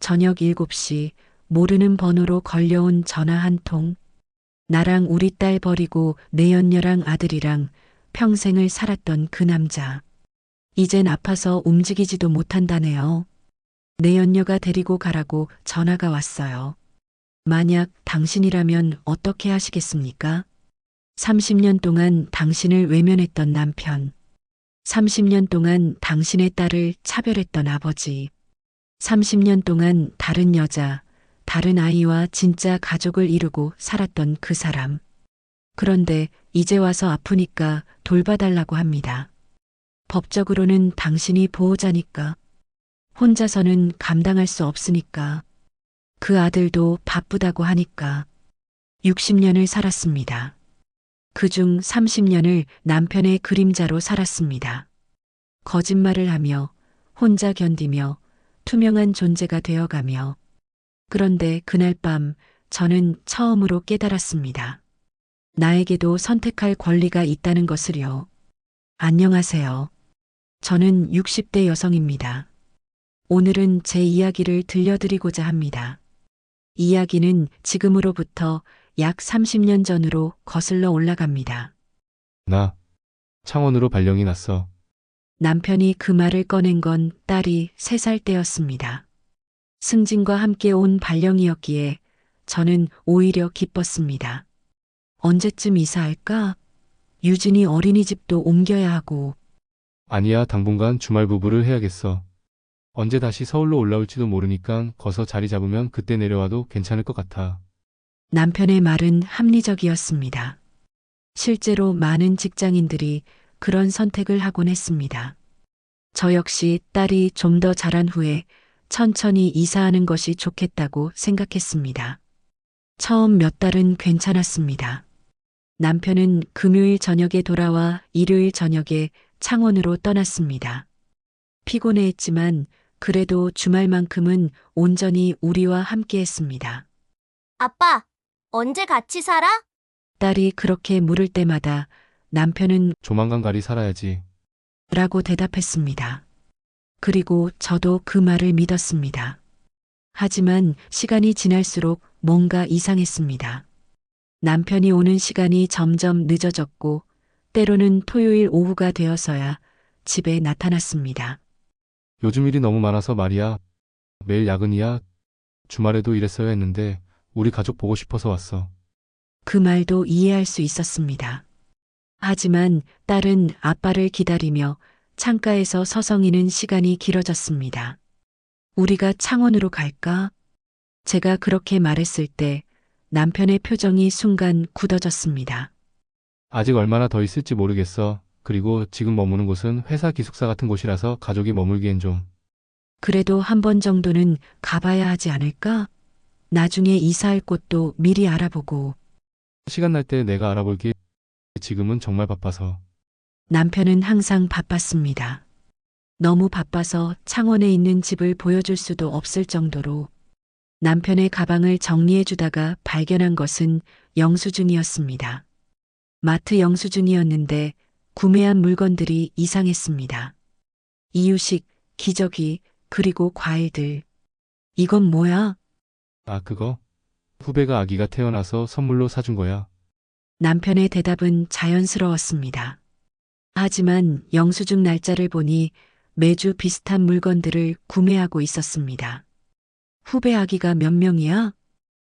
저녁 7시 모르는 번호로 걸려온 전화 한 통. 나랑 우리 딸 버리고 내연녀랑 아들이랑 평생을 살았던 그 남자. 이젠 아파서 움직이지도 못한다네요. 내연녀가 데리고 가라고 전화가 왔어요. 만약 당신이라면 어떻게 하시겠습니까? 30년 동안 당신을 외면했던 남편. 30년 동안 당신의 딸을 차별했던 아버지. 30년 동안 다른 여자, 다른 아이와 진짜 가족을 이루고 살았던 그 사람. 그런데 이제 와서 아프니까 돌봐달라고 합니다. 법적으로는 당신이 보호자니까. 혼자서는 감당할 수 없으니까. 그 아들도 바쁘다고 하니까. 60년을 살았습니다. 그중 30년을 남편의 그림자로 살았습니다. 거짓말을 하며 혼자 견디며 투명한 존재가 되어가며. 그런데 그날 밤 저는 처음으로 깨달았습니다. 나에게도 선택할 권리가 있다는 것을요. 안녕하세요. 저는 60대 여성입니다. 오늘은 제 이야기를 들려드리고자 합니다. 이야기는 지금으로부터 약 30년 전으로 거슬러 올라갑니다. 나 창원으로 발령이 났어. 남편이 그 말을 꺼낸 건 딸이 3살 때였습니다. 승진과 함께 온 발령이었기에 저는 오히려 기뻤습니다. 언제쯤 이사할까? 유진이 어린이집도 옮겨야 하고. 아니야, 당분간 주말 부부를 해야겠어. 언제 다시 서울로 올라올지도 모르니까 거서 자리 잡으면 그때 내려와도 괜찮을 것 같아. 남편의 말은 합리적이었습니다. 실제로 많은 직장인들이 그런 선택을 하곤 했습니다. 저 역시 딸이 좀 더 자란 후에 천천히 이사하는 것이 좋겠다고 생각했습니다. 처음 몇 달은 괜찮았습니다. 남편은 금요일 저녁에 돌아와 일요일 저녁에 창원으로 떠났습니다. 피곤해했지만 그래도 주말만큼은 온전히 우리와 함께했습니다. 아빠, 언제 같이 살아? 딸이 그렇게 물을 때마다 남편은 조만간 가리 살아야지. 라고 대답했습니다. 그리고 저도 그 말을 믿었습니다. 하지만 시간이 지날수록 뭔가 이상했습니다. 남편이 오는 시간이 점점 늦어졌고 때로는 토요일 오후가 되어서야 집에 나타났습니다. 요즘 일이 너무 많아서 말이야. 매일 야근이야. 주말에도 일했어야 했는데 우리 가족 보고 싶어서 왔어. 그 말도 이해할 수 있었습니다. 하지만 딸은 아빠를 기다리며 창가에서 서성이는 시간이 길어졌습니다. 우리가 창원으로 갈까? 제가 그렇게 말했을 때 남편의 표정이 순간 굳어졌습니다. 아직 얼마나 더 있을지 모르겠어. 그리고 지금 머무는 곳은 회사 기숙사 같은 곳이라서 가족이 머물기엔 좀. 그래도 한 번 정도는 가봐야 하지 않을까? 나중에 이사할 곳도 미리 알아보고. 시간 날 때 내가 알아볼게. 지금은 정말 바빠서. 남편은 항상 바빴습니다. 너무 바빠서 창원에 있는 집을 보여줄 수도 없을 정도로. 남편의 가방을 정리해주다가 발견한 것은 영수증이었습니다. 마트 영수증이었는데 구매한 물건들이 이상했습니다. 이유식, 기저귀, 그리고 과일들. 이건 뭐야? 아, 그거? 후배가 아기가 태어나서 선물로 사준 거야. 남편의 대답은 자연스러웠습니다. 하지만 영수증 날짜를 보니 매주 비슷한 물건들을 구매하고 있었습니다. 후배 아기가 몇 명이야?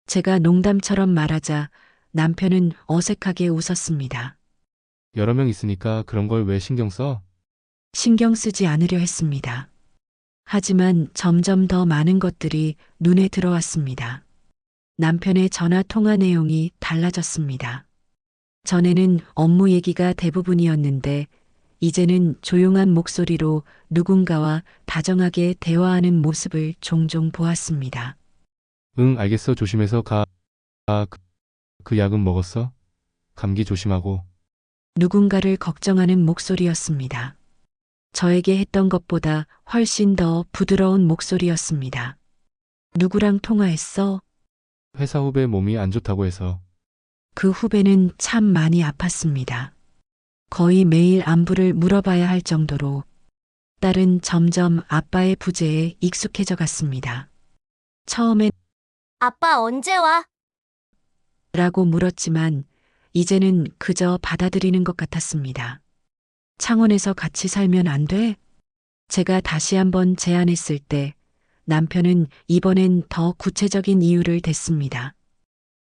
제가 농담처럼 말하자 남편은 어색하게 웃었습니다. 여러 명 있으니까 그런 걸 왜 신경 써? 신경 쓰지 않으려 했습니다. 하지만 점점 더 많은 것들이 눈에 들어왔습니다. 남편의 전화 통화 내용이 달라졌습니다. 전에는 업무 얘기가 대부분이었는데 이제는 조용한 목소리로 누군가와 다정하게 대화하는 모습을 종종 보았습니다. 응, 알겠어. 조심해서 가. 아, 그 약은 먹었어? 감기 조심하고. 누군가를 걱정하는 목소리였습니다. 저에게 했던 것보다 훨씬 더 부드러운 목소리였습니다. 누구랑 통화했어? 회사 후배 몸이 안 좋다고 해서. 그 후배는 참 많이 아팠습니다. 거의 매일 안부를 물어봐야 할 정도로. 딸은 점점 아빠의 부재에 익숙해져 갔습니다. 처음엔 아빠 언제 와? 라고 물었지만 이제는 그저 받아들이는 것 같았습니다. 창원에서 같이 살면 안 돼? 제가 다시 한번 제안했을 때 남편은 이번엔 더 구체적인 이유를 댔습니다.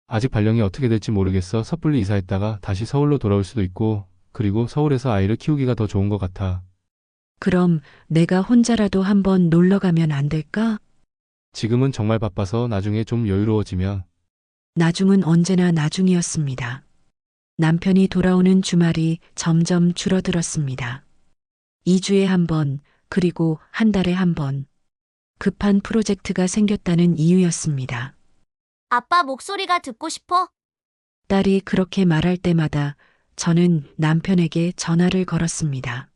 아직 발령이 어떻게 될지 모르겠어. 섣불리 이사했다가 다시 서울로 돌아올 수도 있고, 그리고 서울에서 아이를 키우기가 더 좋은 것 같아. 그럼 내가 혼자라도 한번 놀러 가면 안 될까? 지금은 정말 바빠서 나중에 좀 여유로워지면. 나중은 언제나 나중이었습니다. 남편이 돌아오는 주말이 점점 줄어들었습니다. 2주에 한 번, 그리고 한 달에 한 번. 급한 프로젝트가 생겼다는 이유였습니다. 아빠 목소리가 듣고 싶어? 딸이 그렇게 말할 때마다 저는 남편에게 전화를 걸었습니다.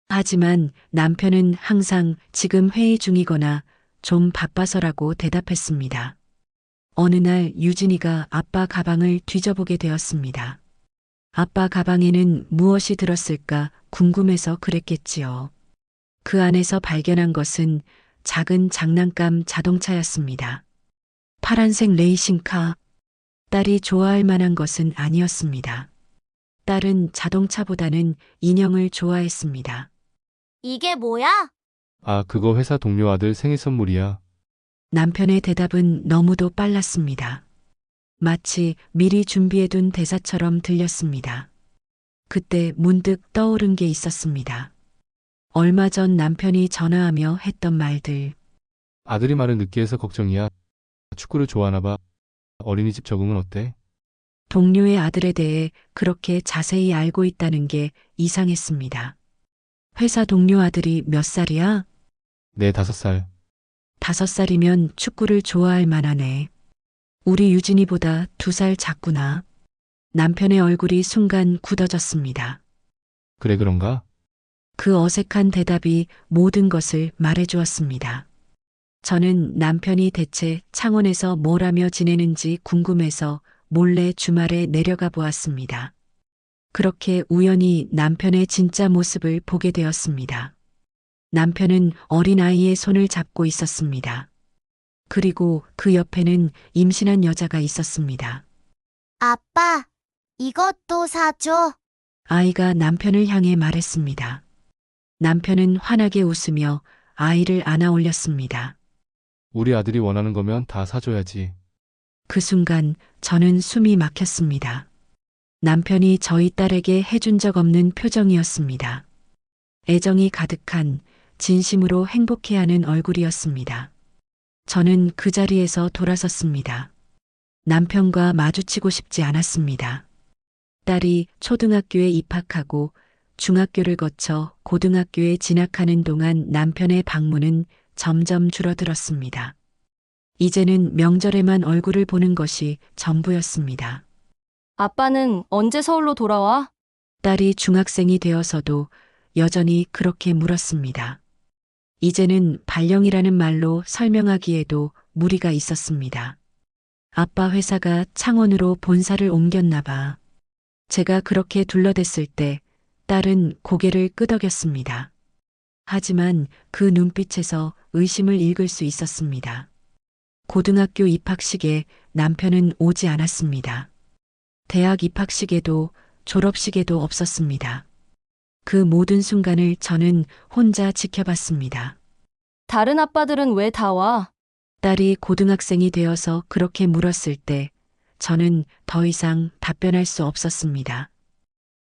하지만 남편은 항상 지금 회의 중이거나 좀 바빠서라고 대답했습니다. 어느 날 유진이가 아빠 가방을 뒤져보게 되었습니다. 아빠 가방에는 무엇이 들었을까 궁금해서 그랬겠지요. 그 안에서 발견한 것은 작은 장난감 자동차였습니다. 파란색 레이싱카. 딸이 좋아할 만한 것은 아니었습니다. 딸은 자동차보다는 인형을 좋아했습니다. 이게 뭐야? 아, 그거 회사 동료 아들 생일 선물이야. 남편의 대답은 너무도 빨랐습니다. 마치 미리 준비해둔 대사처럼 들렸습니다. 그때 문득 떠오른 게 있었습니다. 얼마 전 남편이 전화하며 했던 말들. 아들이 말을 늦게 해서 걱정이야. 축구를 좋아하나 봐. 어린이집 적응은 어때? 동료의 아들에 대해 그렇게 자세히 알고 있다는 게 이상했습니다. 회사 동료 아들이 몇 살이야? 네, 5살. 5살이면 축구를 좋아할 만하네. 우리 유진이보다 2살 작구나. 남편의 얼굴이 순간 굳어졌습니다. 그래, 그런가? 그 어색한 대답이 모든 것을 말해주었습니다. 저는 남편이 대체 창원에서 뭘 하며 지내는지 궁금해서 몰래 주말에 내려가 보았습니다. 그렇게 우연히 남편의 진짜 모습을 보게 되었습니다. 남편은 어린아이의 손을 잡고 있었습니다. 그리고 그 옆에는 임신한 여자가 있었습니다. 아빠, 이것도 사줘. 아이가 남편을 향해 말했습니다. 남편은 환하게 웃으며 아이를 안아 올렸습니다. 우리 아들이 원하는 거면 다 사줘야지. 그 순간 저는 숨이 막혔습니다. 남편이 저희 딸에게 해준 적 없는 표정이었습니다. 애정이 가득한 진심으로 행복해하는 얼굴이었습니다. 저는 그 자리에서 돌아섰습니다. 남편과 마주치고 싶지 않았습니다. 딸이 초등학교에 입학하고 중학교를 거쳐 고등학교에 진학하는 동안 남편의 방문은 점점 줄어들었습니다. 이제는 명절에만 얼굴을 보는 것이 전부였습니다. 아빠는 언제 서울로 돌아와? 딸이 중학생이 되어서도 여전히 그렇게 물었습니다. 이제는 발령이라는 말로 설명하기에도 무리가 있었습니다. 아빠 회사가 창원으로 본사를 옮겼나 봐. 제가 그렇게 둘러댔을 때 딸은 고개를 끄덕였습니다. 하지만 그 눈빛에서 의심을 읽을 수 있었습니다. 고등학교 입학식에 남편은 오지 않았습니다. 대학 입학식에도 졸업식에도 없었습니다. 그 모든 순간을 저는 혼자 지켜봤습니다. 다른 아빠들은 왜 다 와? 딸이 고등학생이 되어서 그렇게 물었을 때 저는 더 이상 답변할 수 없었습니다.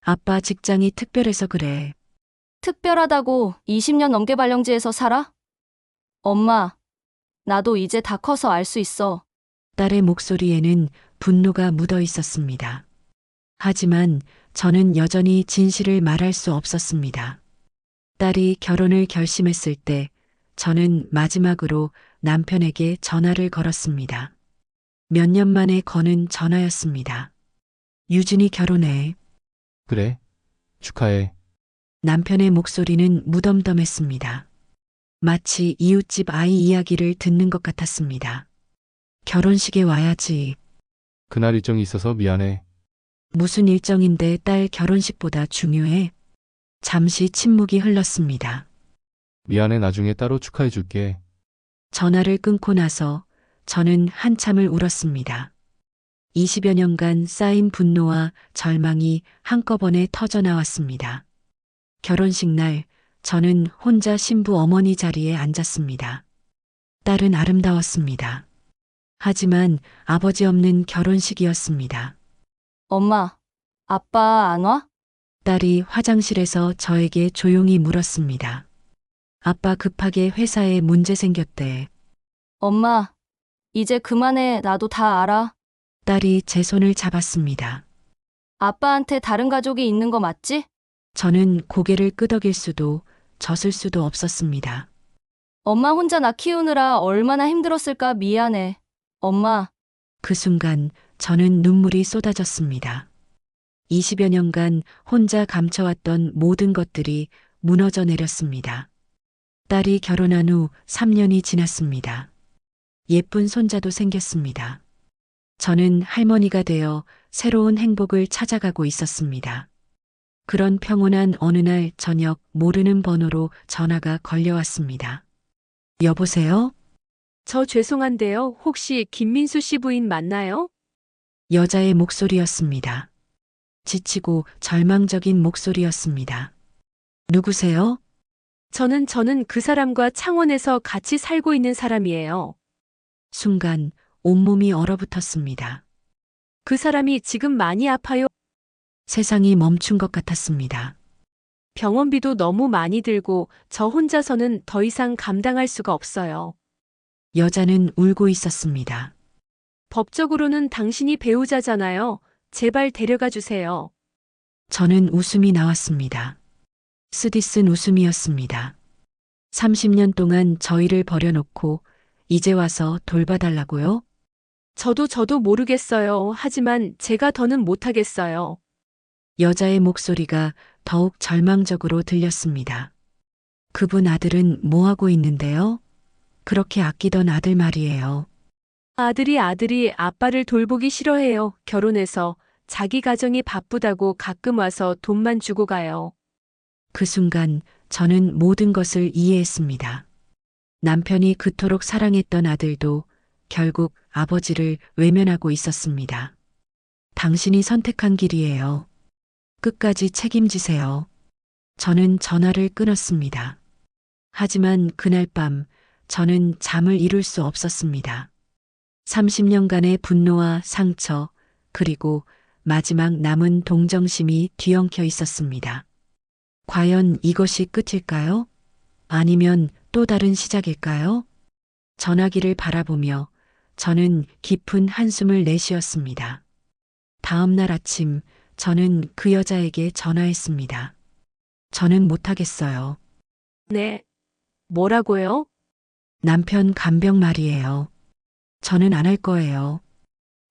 아빠 직장이 특별해서 그래. 특별하다고 20년 넘게 발령지에서 살아? 엄마, 나도 이제 다 커서 알 수 있어. 딸의 목소리에는 분노가 묻어 있었습니다. 하지만 저는 여전히 진실을 말할 수 없었습니다. 딸이 결혼을 결심했을 때 저는 마지막으로 남편에게 전화를 걸었습니다. 몇 년 만에 거는 전화였습니다. 유진이 결혼해. 그래. 축하해. 남편의 목소리는 무덤덤했습니다. 마치 이웃집 아이 이야기를 듣는 것 같았습니다. 결혼식에 와야지. 그날 일정이 있어서 미안해. 무슨 일정인데 딸 결혼식보다 중요해? 잠시 침묵이 흘렀습니다. 미안해, 나중에 따로 축하해 줄게. 전화를 끊고 나서 저는 한참을 울었습니다. 20여 년간 쌓인 분노와 절망이 한꺼번에 터져 나왔습니다. 결혼식 날 저는 혼자 신부 어머니 자리에 앉았습니다. 딸은 아름다웠습니다. 하지만 아버지 없는 결혼식이었습니다. 엄마, 아빠 안 와? 딸이 화장실에서 저에게 조용히 물었습니다. 아빠 급하게 회사에 문제 생겼대. 엄마, 이제 그만해. 나도 다 알아. 딸이 제 손을 잡았습니다. 아빠한테 다른 가족이 있는 거 맞지? 저는 고개를 끄덕일 수도 젖을 수도 없었습니다. 엄마 혼자 나 키우느라 얼마나 힘들었을까. 미안해. 엄마, 그 순간 저는 눈물이 쏟아졌습니다. 20여 년간 혼자 감춰왔던 모든 것들이 무너져 내렸습니다. 딸이 결혼한 후 3년이 지났습니다. 예쁜 손자도 생겼습니다. 저는 할머니가 되어 새로운 행복을 찾아가고 있었습니다. 그런 평온한 어느 날 저녁 모르는 번호로 전화가 걸려왔습니다. 여보세요? 저 죄송한데요. 혹시 김민수 씨 부인 맞나요? 여자의 목소리였습니다. 지치고 절망적인 목소리였습니다. 누구세요? 저는 그 사람과 창원에서 같이 살고 있는 사람이에요. 순간 온몸이 얼어붙었습니다. 그 사람이 지금 많이 아파요. 세상이 멈춘 것 같았습니다. 병원비도 너무 많이 들고 저 혼자서는 더 이상 감당할 수가 없어요. 여자는 울고 있었습니다. 법적으로는 당신이 배우자잖아요. 제발 데려가 주세요. 저는 웃음이 나왔습니다. 쓰디쓴 웃음이었습니다. 30년 동안 저희를 버려놓고 이제 와서 돌봐달라고요? 저도 모르겠어요. 하지만 제가 더는 못하겠어요. 여자의 목소리가 더욱 절망적으로 들렸습니다. 그분 아들은 뭐하고 있는데요? 그렇게 아끼던 아들 말이에요. 아들이 아빠를 돌보기 싫어해요. 결혼해서 자기 가정이 바쁘다고 가끔 와서 돈만 주고 가요. 그 순간 저는 모든 것을 이해했습니다. 남편이 그토록 사랑했던 아들도 결국 아버지를 외면하고 있었습니다. 당신이 선택한 길이에요. 끝까지 책임지세요. 저는 전화를 끊었습니다. 하지만 그날 밤 저는 잠을 이룰 수 없었습니다. 30년간의 분노와 상처, 그리고 마지막 남은 동정심이 뒤엉켜 있었습니다. 과연 이것이 끝일까요? 아니면 또 다른 시작일까요? 전화기를 바라보며 저는 깊은 한숨을 내쉬었습니다. 다음 날 아침 저는 그 여자에게 전화했습니다. 저는 못하겠어요. 네. 뭐라고요? 남편 간병 말이에요. 저는 안 할 거예요.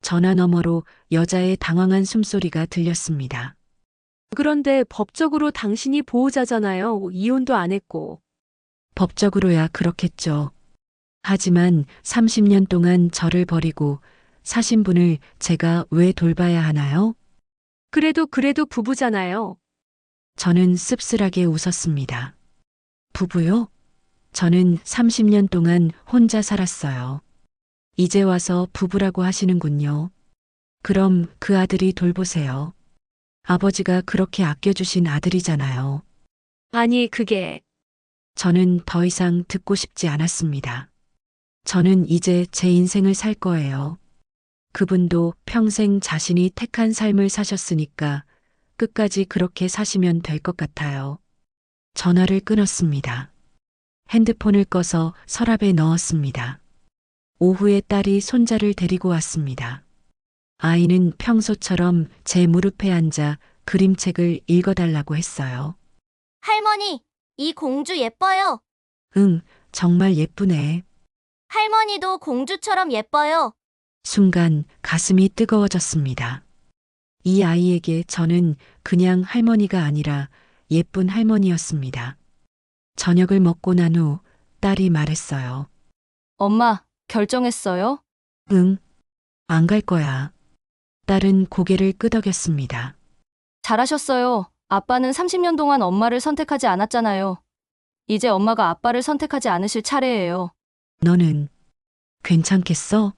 전화 너머로 여자의 당황한 숨소리가 들렸습니다. 그런데 법적으로 당신이 보호자잖아요. 이혼도 안 했고. 법적으로야 그렇겠죠. 하지만 30년 동안 저를 버리고 사신 분을 제가 왜 돌봐야 하나요? 그래도 부부잖아요. 저는 씁쓸하게 웃었습니다. 부부요? 저는 30년 동안 혼자 살았어요. 이제 와서 부부라고 하시는군요. 그럼 그 아들이 돌보세요. 아버지가 그렇게 아껴주신 아들이잖아요. 아니, 그게 저는 더 이상 듣고 싶지 않았습니다. 저는 이제 제 인생을 살 거예요. 그분도 평생 자신이 택한 삶을 사셨으니까 끝까지 그렇게 사시면 될 것 같아요. 전화를 끊었습니다. 핸드폰을 꺼서 서랍에 넣었습니다. 오후에 딸이 손자를 데리고 왔습니다. 아이는 평소처럼 제 무릎에 앉아 그림책을 읽어달라고 했어요. 할머니, 이 공주 예뻐요. 응, 정말 예쁘네. 할머니도 공주처럼 예뻐요. 순간 가슴이 뜨거워졌습니다. 이 아이에게 저는 그냥 할머니가 아니라 예쁜 할머니였습니다. 저녁을 먹고 난 후 딸이 말했어요. 엄마, 결정했어요? 응, 안 갈 거야. 딸은 고개를 끄덕였습니다. 잘하셨어요. 아빠는 30년 동안 엄마를 선택하지 않았잖아요. 이제 엄마가 아빠를 선택하지 않으실 차례예요. 너는 괜찮겠어?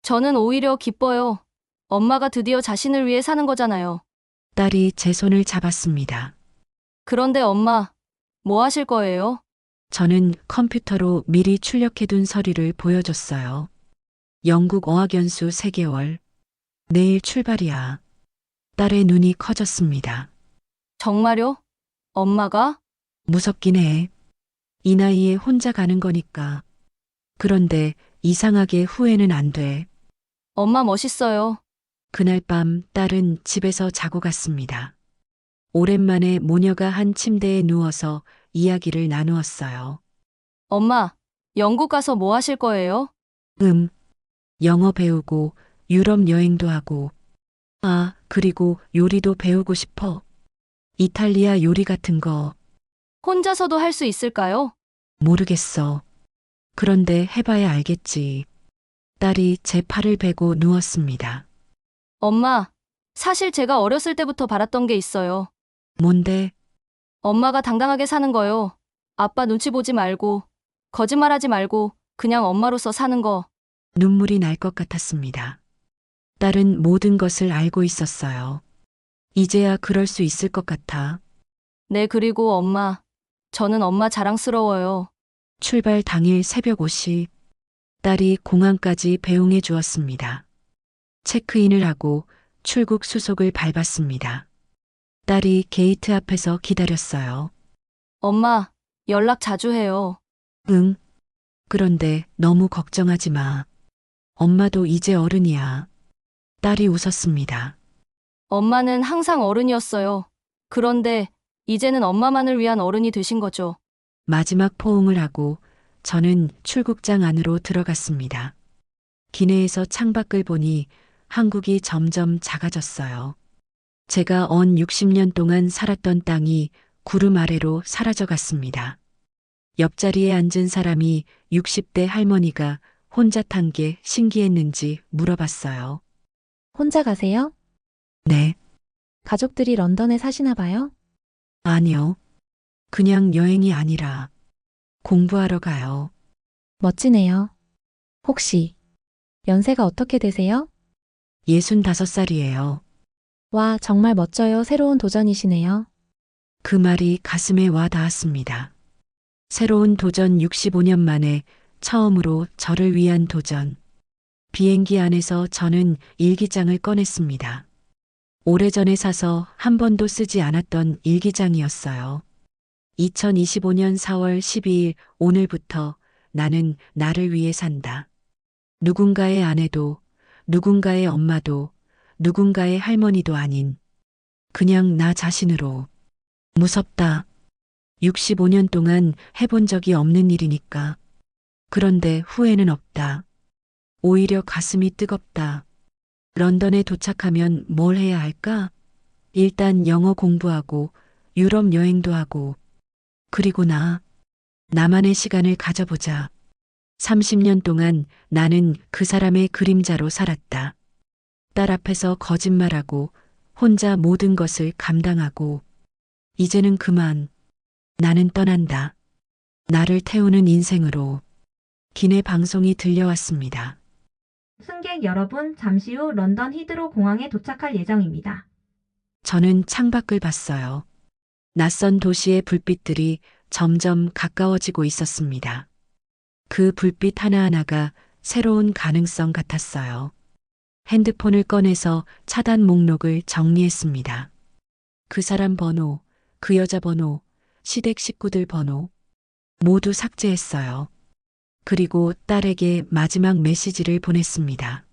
저는 오히려 기뻐요. 엄마가 드디어 자신을 위해 사는 거잖아요. 딸이 제 손을 잡았습니다. 그런데 엄마, 뭐 하실 거예요? 저는 컴퓨터로 미리 출력해둔 서류를 보여줬어요. 영국 어학연수 3개월. 내일 출발이야. 딸의 눈이 커졌습니다. 정말요? 엄마가? 무섭긴 해. 이 나이에 혼자 가는 거니까. 그런데 이상하게 후회는 안 돼. 엄마 멋있어요. 그날 밤 딸은 집에서 자고 갔습니다. 오랜만에 모녀가 한 침대에 누워서 이야기를 나누었어요. 엄마, 영국 가서 뭐 하실 거예요? 영어 배우고 유럽 여행도 하고. 아, 그리고 요리도 배우고 싶어. 이탈리아 요리 같은 거. 혼자서도 할 수 있을까요? 모르겠어. 그런데 해봐야 알겠지. 딸이 제 팔을 베고 누웠습니다. 엄마, 사실 제가 어렸을 때부터 바랐던 게 있어요. 뭔데? 엄마가 당당하게 사는 거요. 아빠 눈치 보지 말고, 거짓말하지 말고, 그냥 엄마로서 사는 거. 눈물이 날 것 같았습니다. 딸은 모든 것을 알고 있었어요. 이제야 그럴 수 있을 것 같아. 네, 그리고 엄마. 저는 엄마 자랑스러워요. 출발 당일 새벽 5시, 딸이 공항까지 배웅해 주었습니다. 체크인을 하고 출국 수속을 밟았습니다. 딸이 게이트 앞에서 기다렸어요. 엄마, 연락 자주 해요. 응. 그런데 너무 걱정하지 마. 엄마도 이제 어른이야. 딸이 웃었습니다. 엄마는 항상 어른이었어요. 그런데 이제는 엄마만을 위한 어른이 되신 거죠. 마지막 포옹을 하고 저는 출국장 안으로 들어갔습니다. 기내에서 창밖을 보니 한국이 점점 작아졌어요. 제가 언 60년 동안 살았던 땅이 구름 아래로 사라져 갔습니다. 옆자리에 앉은 사람이 60대 할머니가 혼자 탄 게 신기했는지 물어봤어요. 혼자 가세요? 네, 가족들이 런던에 사시나 봐요? 아니요. 그냥 여행이 아니라 공부하러 가요. 멋지네요. 혹시 연세가 어떻게 되세요? 65살이에요. 와, 정말 멋져요. 새로운 도전이시네요. 그 말이 가슴에 와 닿았습니다. 새로운 도전 65년 만에 처음으로 저를 위한 도전. 비행기 안에서 저는 일기장을 꺼냈습니다. 오래전에 사서 한 번도 쓰지 않았던 일기장이었어요. 2025년 4월 12일 오늘부터 나는 나를 위해 산다. 누군가의 아내도, 누군가의 엄마도, 누군가의 할머니도 아닌 그냥 나 자신으로. 무섭다. 65년 동안 해본 적이 없는 일이니까. 그런데 후회는 없다. 오히려 가슴이 뜨겁다. 런던에 도착하면 뭘 해야 할까? 일단 영어 공부하고 유럽 여행도 하고 그리고 나만의 시간을 가져보자. 30년 동안 나는 그 사람의 그림자로 살았다. 딸 앞에서 거짓말하고 혼자 모든 것을 감당하고 이제는 그만. 나는 떠난다. 나를 태우는 인생으로. 기내 방송이 들려왔습니다. 승객 여러분, 잠시 후 런던 히드로 공항에 도착할 예정입니다. 저는 창밖을 봤어요. 낯선 도시의 불빛들이 점점 가까워지고 있었습니다. 그 불빛 하나하나가 새로운 가능성 같았어요. 핸드폰을 꺼내서 차단 목록을 정리했습니다. 그 사람 번호, 그 여자 번호, 시댁 식구들 번호 모두 삭제했어요. 그리고 딸에게 마지막 메시지를 보냈습니다.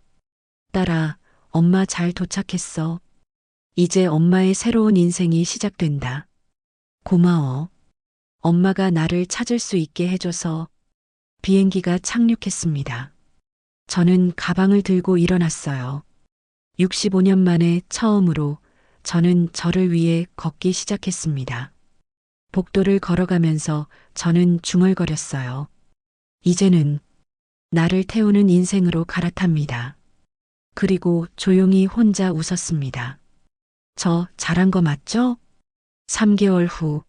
딸아, 엄마 잘 도착했어. 이제 엄마의 새로운 인생이 시작된다. 고마워. 엄마가 나를 찾을 수 있게 해줘서. 비행기가 착륙했습니다. 저는 가방을 들고 일어났어요. 65년 만에 처음으로 저는 저를 위해 걷기 시작했습니다. 복도를 걸어가면서 저는 중얼거렸어요. 이제는 나를 태우는 인생으로 갈아탑니다. 그리고 조용히 혼자 웃었습니다. 저 잘한 거 맞죠? 3개월 후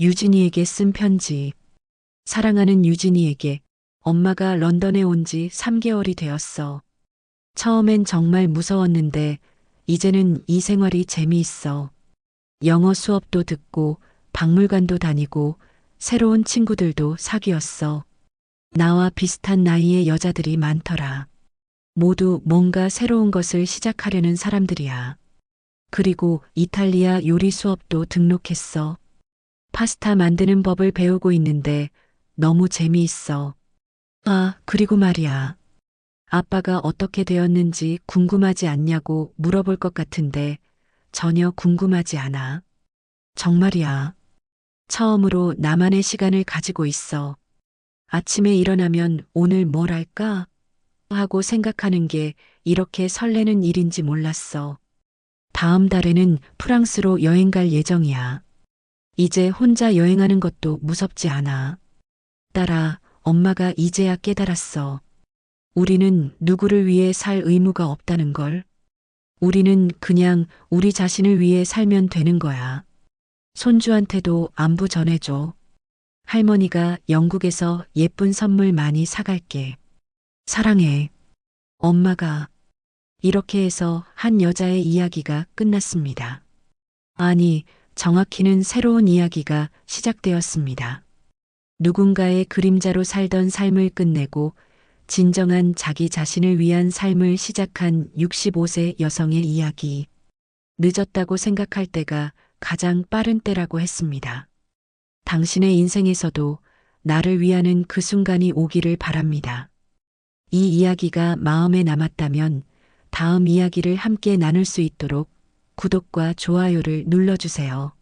유진이에게 쓴 편지. 사랑하는 유진이에게 엄마가 런던에 온 지 3개월이 되었어. 처음엔 정말 무서웠는데 이제는 이 생활이 재미있어. 영어 수업도 듣고 박물관도 다니고 새로운 친구들도 사귀었어. 나와 비슷한 나이의 여자들이 많더라. 모두 뭔가 새로운 것을 시작하려는 사람들이야. 그리고 이탈리아 요리 수업도 등록했어. 파스타 만드는 법을 배우고 있는데 너무 재미있어. 아, 그리고 말이야. 아빠가 어떻게 되었는지 궁금하지 않냐고 물어볼 것 같은데 전혀 궁금하지 않아. 정말이야. 처음으로 나만의 시간을 가지고 있어. 아침에 일어나면 오늘 뭘 할까? 하고 생각하는 게 이렇게 설레는 일인지 몰랐어. 다음 달에는 프랑스로 여행 갈 예정이야. 이제 혼자 여행하는 것도 무섭지 않아. 딸아, 엄마가 이제야 깨달았어. 우리는 누구를 위해 살 의무가 없다는 걸. 우리는 그냥 우리 자신을 위해 살면 되는 거야. 손주한테도 안부 전해줘. 할머니가 영국에서 예쁜 선물 많이 사갈게. 사랑해. 엄마가. 이렇게 해서 한 여자의 이야기가 끝났습니다. 아니, 정확히는 새로운 이야기가 시작되었습니다. 누군가의 그림자로 살던 삶을 끝내고 진정한 자기 자신을 위한 삶을 시작한 65세 여성의 이야기. 늦었다고 생각할 때가 가장 빠른 때라고 했습니다. 당신의 인생에서도 나를 위하는 그 순간이 오기를 바랍니다. 이 이야기가 마음에 남았다면 다음 이야기를 함께 나눌 수 있도록 구독과 좋아요를 눌러주세요.